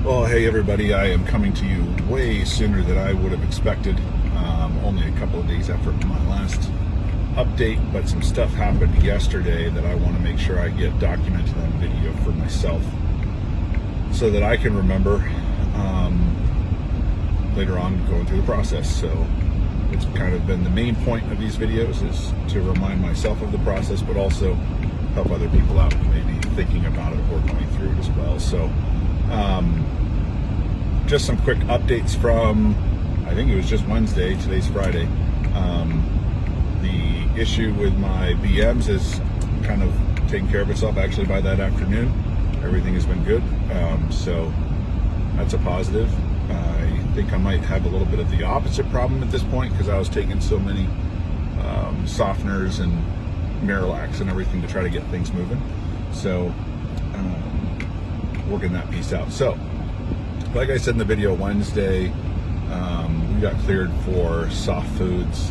Well, hey everybody, I am coming to you way sooner than I would have expected. Only a couple of days after my last update, but some stuff happened yesterday that I want to make sure I get documented on video for myself so that I can remember later on going through the process. So it's kind of been the main point of these videos, is to remind myself of the process, but also help other people out who may be thinking about it or going through it as well. So just some quick updates from, I think it was just Wednesday, today's Friday. The issue with my BMs is kind of taking care of itself actually by that afternoon. Everything has been good, so that's a positive. I think I might have a little bit of the opposite problem at this point because I was taking so many softeners and Miralax and everything to try to get things moving. So working that piece out. So like I said in the video Wednesday, we got cleared for soft foods,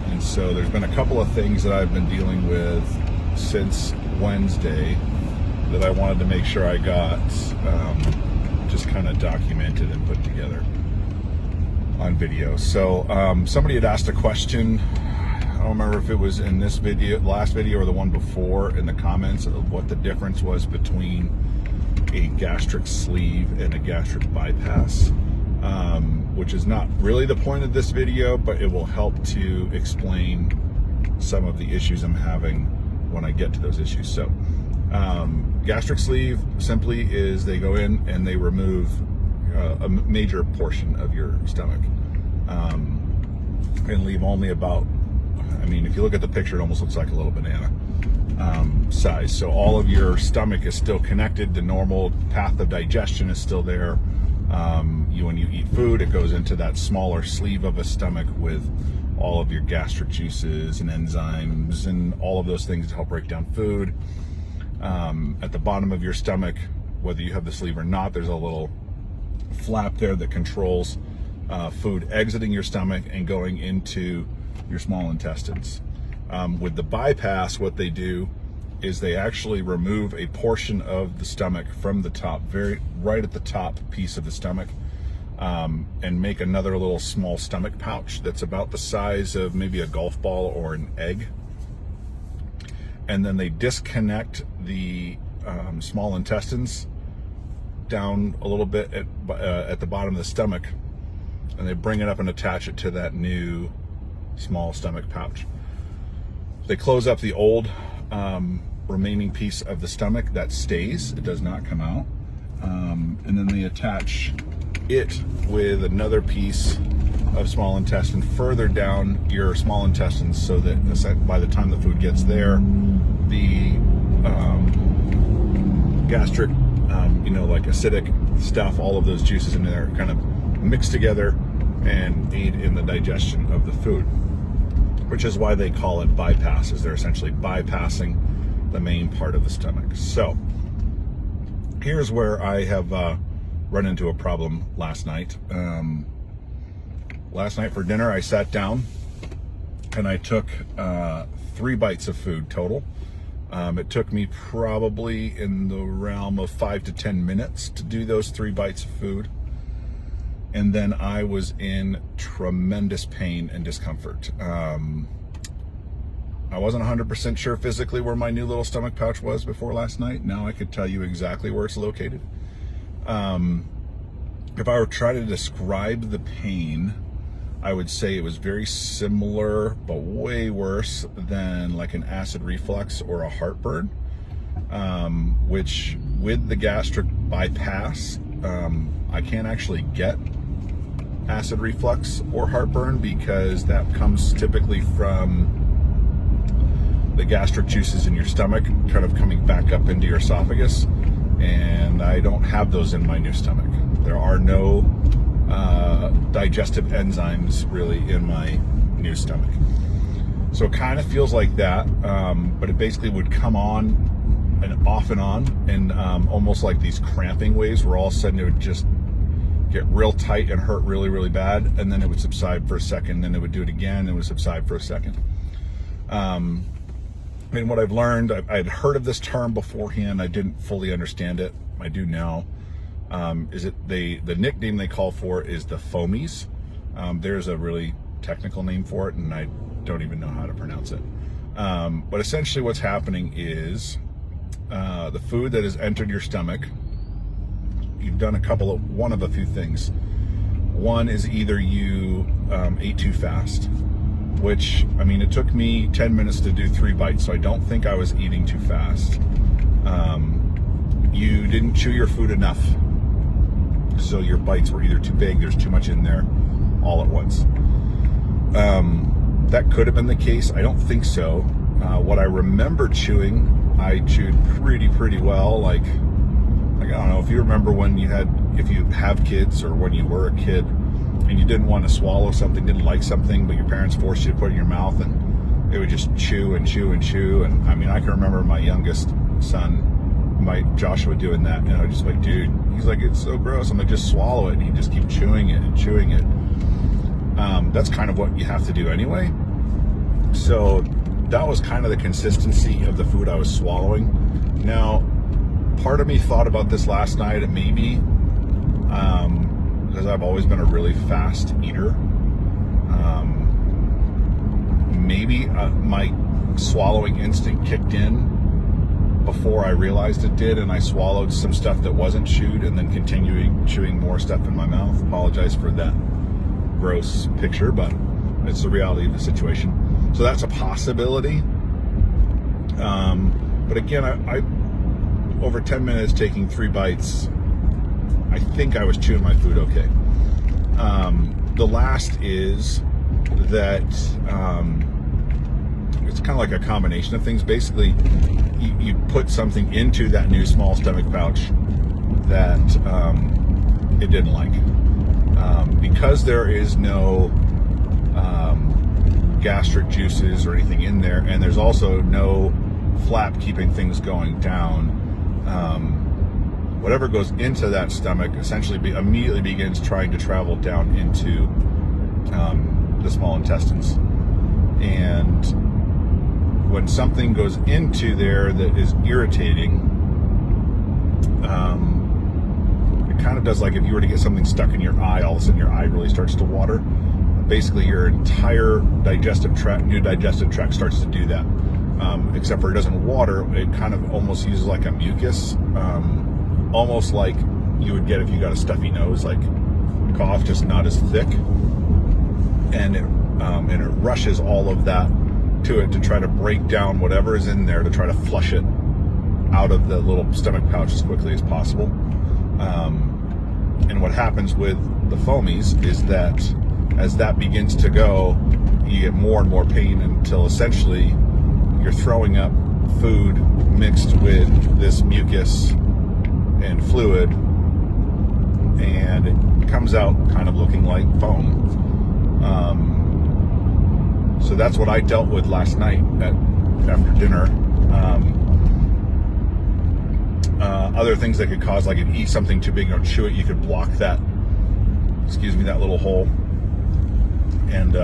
and so there's been a couple of things that I've been dealing with since Wednesday that I wanted to make sure I got just kind of documented and put together on video. So somebody had asked a question, I don't remember if it was in this video, last video, or the one before, in the comments of what the difference was between a gastric sleeve and a gastric bypass, which is not really the point of this video, but it will help to explain some of the issues I'm having when I get to those issues. So gastric sleeve simply is they go in and they remove a major portion of your stomach and leave only about, I mean, if you look at the picture, it almost looks like a little banana size. So all of your stomach is still connected. The normal path of digestion is still there. When you eat food, it goes into that smaller sleeve of a stomach with all of your gastric juices and enzymes and all of those things to help break down food. At the bottom of your stomach, whether you have the sleeve or not, there's a little flap there that controls food exiting your stomach and going into your small intestines. With the bypass, what they do is they actually remove a portion of the stomach from the top, right at the top piece of the stomach, and make another little small stomach pouch that's about the size of maybe a golf ball or an egg. And then they disconnect the small intestines down a little bit at the bottom of the stomach, and they bring it up and attach it to that new small stomach pouch. They close up the old remaining piece of the stomach that stays, it does not come out, and then they attach it with another piece of small intestine further down your small intestines, so that by the time the food gets there, the gastric, like acidic stuff, all of those juices in there kind of mix together and aid in the digestion of the food, which is why they call it bypasses. They're essentially bypassing the main part of the stomach. So here's where I have run into a problem last night. Last night for dinner, I sat down and I took 3 bites of food total. It took me probably in the realm of 5 to 10 minutes to do those 3 bites of food. And then I was in tremendous pain and discomfort. I wasn't 100% sure physically where my new little stomach pouch was before last night. Now I could tell you exactly where it's located. If I were to try to describe the pain, I would say it was very similar, but way worse than like an acid reflux or a heartburn, which with the gastric bypass, I can't actually get acid reflux or heartburn because that comes typically from the gastric juices in your stomach kind of coming back up into your esophagus, and I don't have those in my new stomach. There are no digestive enzymes really in my new stomach. So it kind of feels like that, but it basically would come on and off and on, and almost like these cramping waves where all of a sudden it would just get real tight and hurt really, really bad, and then it would subside for a second, then it would do it again, and it would subside for a second. And what I've learned, I had heard of this term beforehand. I didn't fully understand it. I do now. The nickname they call for is the foamies. There's a really technical name for it, and I don't even know how to pronounce it. But essentially what's happening is the food that has entered your stomach, you've done one of a few things. One is either you ate too fast, which, I mean, it took me 10 minutes to do 3 bites, so I don't think I was eating too fast. You didn't chew your food enough, so your bites were either too big, there's too much in there all at once. That could have been the case. I don't think so. What I remember chewing, I chewed pretty well. Like I don't know if you remember if you have kids or when you were a kid and you didn't want to swallow something, didn't like something, but your parents forced you to put it in your mouth and it would just chew and chew and chew. And I mean, I can remember my youngest son, Joshua, doing that. And I was just like, dude, he's like, it's so gross. I'm like, just swallow it. And he'd just keep chewing it and chewing it. That's kind of what you have to do anyway. So that was kind of the consistency of the food I was swallowing. Now, part of me thought about this last night, and maybe because I've always been a really fast eater, maybe my swallowing instinct kicked in before I realized it did, and I swallowed some stuff that wasn't chewed and then continuing chewing more stuff in my mouth. Apologize for that gross picture, but it's the reality of the situation. So that's a possibility. But again, I over 10 minutes taking 3 bites, I think I was chewing my food okay. The last is that it's kind of like a combination of things. Basically, you put something into that new small stomach pouch that it didn't like. Because there is no gastric juices or anything in there, and there's also no flap keeping things going down, whatever goes into that stomach essentially immediately begins trying to travel down into the small intestines. And when something goes into there that is irritating, it kind of does like if you were to get something stuck in your eye, all of a sudden your eye really starts to water. Basically, your entire new digestive tract starts to do that. Except for it doesn't water, it kind of almost uses like a mucus, almost like you would get if you got a stuffy nose, like cough, just not as thick. And it rushes all of that to it to try to break down whatever is in there to try to flush it out of the little stomach pouch as quickly as possible. And what happens with the foamies is that as that begins to go, you get more and more pain until essentially you're throwing up food mixed with this mucus and fluid, and it comes out kind of looking like foam. So that's what I dealt with last night after dinner. Other things that could cause, like if you eat something too big, chew it, you could block that, that little hole, and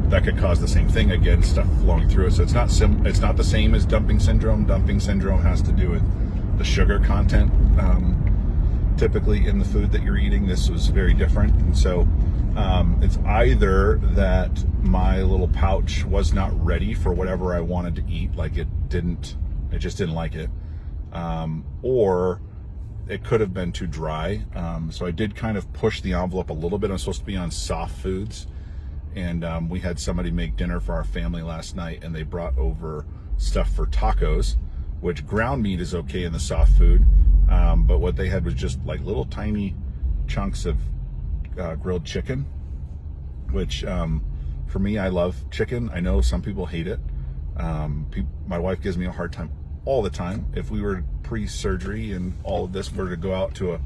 that could cause the same thing again, stuff flowing through it. So it's not the same as dumping syndrome. Dumping syndrome has to do with the sugar content typically in the food that you're eating. This was very different, and so it's either that my little pouch was not ready for whatever I wanted to eat, like it just didn't like it, or it could have been too dry. So I did kind of push the envelope a little bit. I'm supposed to be on soft foods, and we had somebody make dinner for our family last night, and they brought over stuff for tacos, which ground meat is okay in the soft food, but what they had was just like little tiny chunks of grilled chicken, which for me, I love chicken. I know some people hate it. My wife gives me a hard time all the time. If we were pre-surgery and all of this were to go out to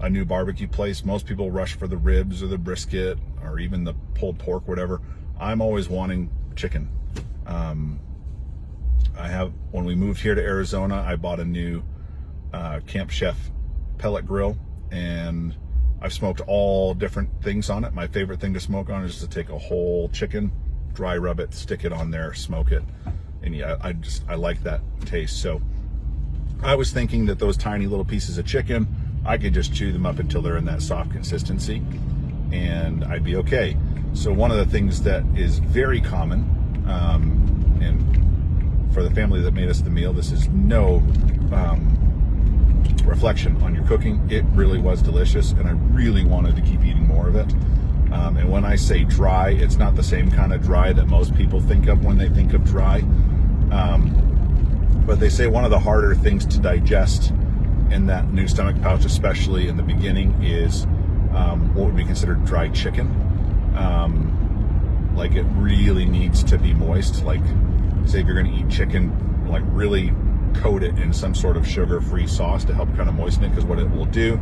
a new barbecue place, most people rush for the ribs or the brisket or even the pulled pork, whatever. I'm always wanting chicken. When we moved here to Arizona, I bought a new Camp Chef pellet grill, and I've smoked all different things on it. My favorite thing to smoke on is to take a whole chicken, dry rub it, stick it on there, smoke it. And yeah, I like that taste. So I was thinking that those tiny little pieces of chicken, I could just chew them up until they're in that soft consistency and I'd be okay. So one of the things that is very common, and for the family that made us the meal, this is no reflection on your cooking. It really was delicious, and I really wanted to keep eating more of it. And when I say dry, it's not the same kind of dry that most people think of when they think of dry. But they say one of the harder things to digest in that new stomach pouch, especially in the beginning, is what would be considered dry chicken. Like it really needs to be moist. Like say if you're going to eat chicken, like really coat it in some sort of sugar-free sauce to help kind of moisten it, because what it will do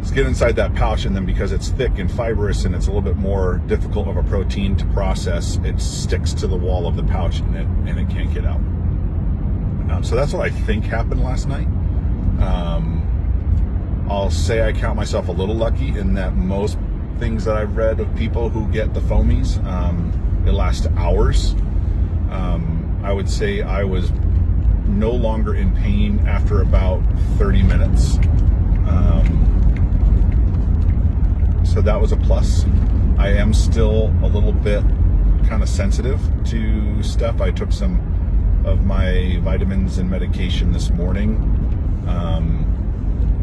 is get inside that pouch, and then because it's thick and fibrous and it's a little bit more difficult of a protein to process, it sticks to the wall of the pouch and it can't get out. So that's what I think happened last night. I'll say I count myself a little lucky in that most things that I've read of people who get the foamies, it lasts hours. I would say I was no longer in pain after about 30 minutes. So that was a plus. I am still a little bit kind of sensitive to stuff. I took some of my vitamins and medication this morning.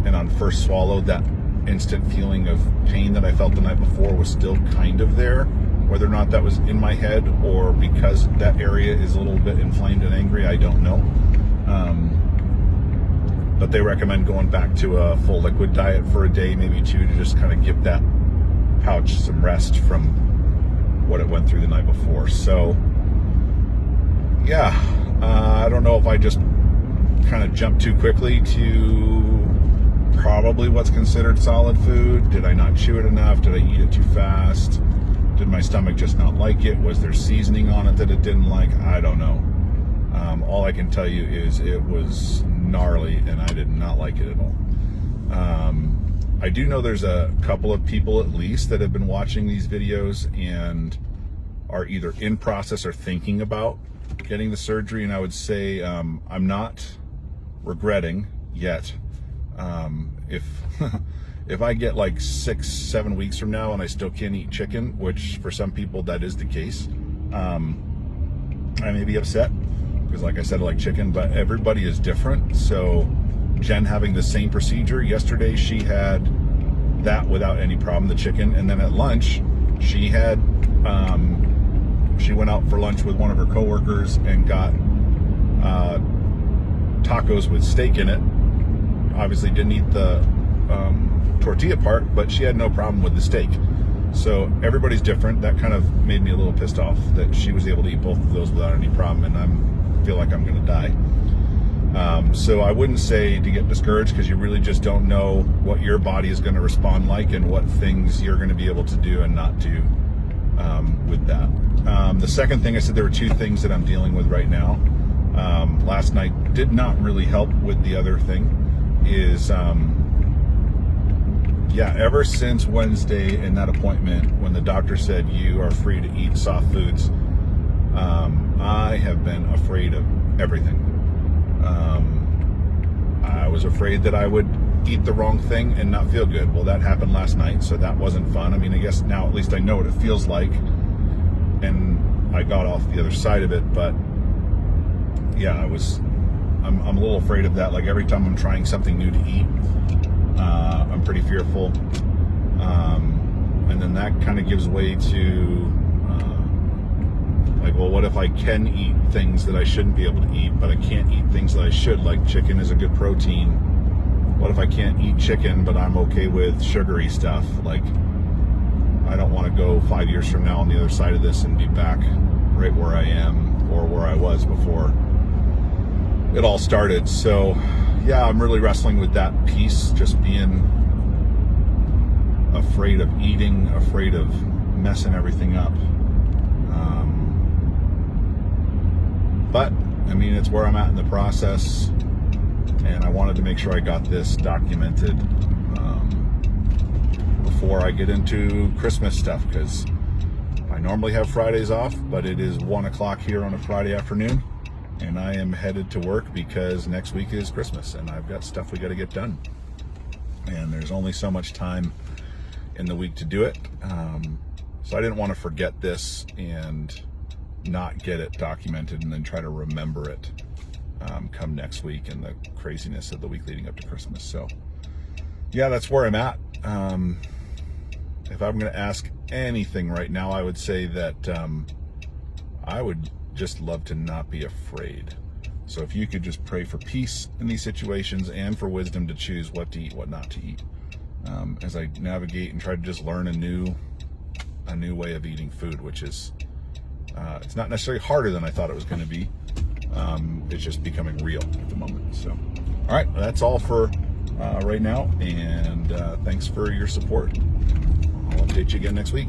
And on first swallow, that instant feeling of pain that I felt the night before was still kind of there. Whether or not that was in my head or because that area is a little bit inflamed and angry, I don't know. But they recommend going back to a full liquid diet for a day, maybe two, to just kind of give that pouch some rest from what it went through the night before. So, yeah, I don't know if I just kind of jumped too quickly to probably what's considered solid food. Did I not chew it enough? Did I eat it too fast? Did my stomach just not like it? Was there seasoning on it that it didn't like? I don't know. All I can tell you is it was gnarly and I did not like it at all. I do know there's a couple of people at least that have been watching these videos and are either in process or thinking about getting the surgery, and I would say I'm not regretting yet. If I get like 6-7 weeks from now and I still can't eat chicken, which for some people that is the case, I may be upset because, like I said, I like chicken, but everybody is different. So Jen having the same procedure yesterday, she had that without any problem, the chicken, and then at lunch she had she went out for lunch with one of her coworkers and got tacos with steak in it. Obviously didn't eat the tortilla part, but she had no problem with the steak. So everybody's different. That kind of made me a little pissed off that she was able to eat both of those without any problem, and I feel like I'm going to die. So I wouldn't say to get discouraged, because you really just don't know what your body is going to respond like and what things you're going to be able to do and not do with that. The second thing, I said there were two things that I'm dealing with right now. Last night did not really help with the other thing. Is ever since Wednesday in that appointment when the doctor said you are free to eat soft foods, I have been afraid of everything. I was afraid that I would eat the wrong thing and not feel good. Well, that happened last night, so that wasn't fun. I mean, I guess now at least I know what it feels like, and I got off the other side of it. But yeah, I'm a little afraid of that. Like every time I'm trying something new to eat, I'm pretty fearful. And then that kind of gives way to like, well, what if I can eat things that I shouldn't be able to eat, but I can't eat things that I should, like chicken is a good protein. What if I can't eat chicken, but I'm okay with sugary stuff? Like, I don't want to go 5 years from now on the other side of this and be back right where I am or where I was before it all started. So yeah, I'm really wrestling with that piece, just being afraid of eating, afraid of messing everything up. But I mean, it's where I'm at in the process, and I wanted to make sure I got this documented before I get into Christmas stuff, because I normally have Fridays off, but it is 1 o'clock here on a Friday afternoon, and I am headed to work because next week is Christmas and I've got stuff we got to get done. and there's only so much time in the week to do it. So I didn't want to forget this and not get it documented and then try to remember it come next week and the craziness of the week leading up to Christmas. So yeah, that's where I'm at. If I'm going to ask anything right now, I would say that I would just love to not be afraid. So if you could just pray for peace in these situations and for wisdom to choose what to eat, what not to eat, as I navigate and try to just learn a new way of eating food, which is it's not necessarily harder than I thought it was going to be. It's just becoming real at the moment. So, all right, that's all for right now, and thanks for your support. I'll update you again next week.